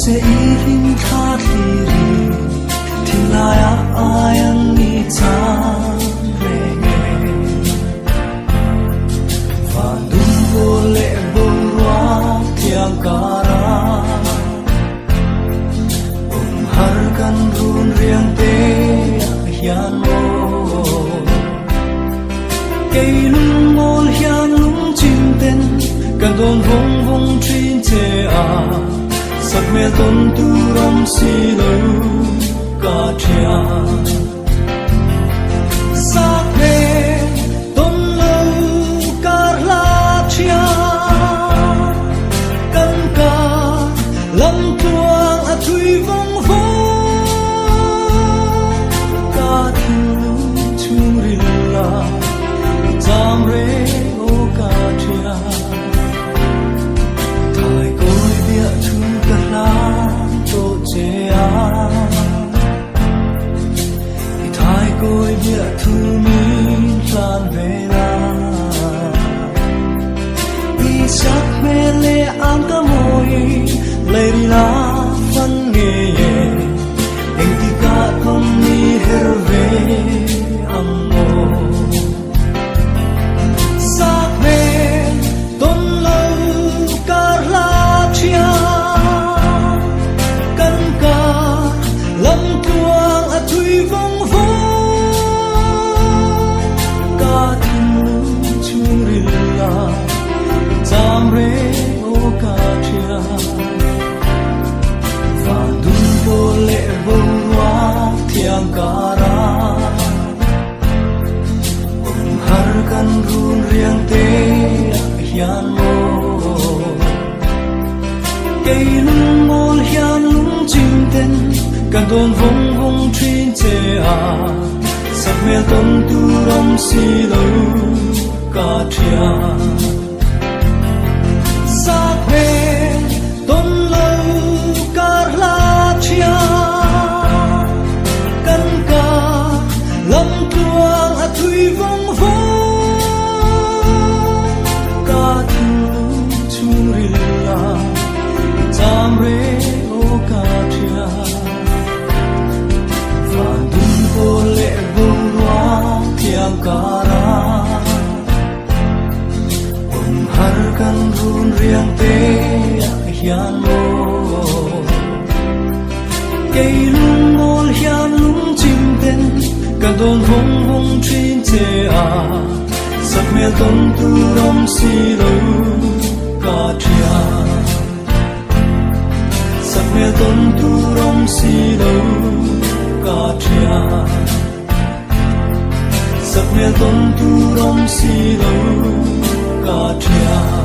se iring khatiri thilaya ayan ni cha rege vandum bole borwa thiang kara har kan run riang te hian mo cây lung ngol hian lung chim ten kan don vong vong trin che a sak me ton tu ram si lo ka thia sak me ton lo kar la thia kan ka lam tuang a thui vong vong ka thu chu ri la jam re o ka thia thai koi bia thu ka la to che a thai koi bia thu mi san ve la bi sak me le am ka moi le ri la fan nge ye eng ti ka kom ni her ve am mo kan run riang te hian mo cây lung ngol hian lung chim ten kan don vong vong trin che a sak me ton tu ram si lo ka thia sak me ton lo kar la thia kan ka lam tuang a thui vong vong har kan run riang te hian mo cây lung ngol hian lung chim ten kan don vong vong trin che a sak me ton tu ram si lo ka thia sak me ton tu ram si lo ka thia sak me ton tu ram si lo ka thia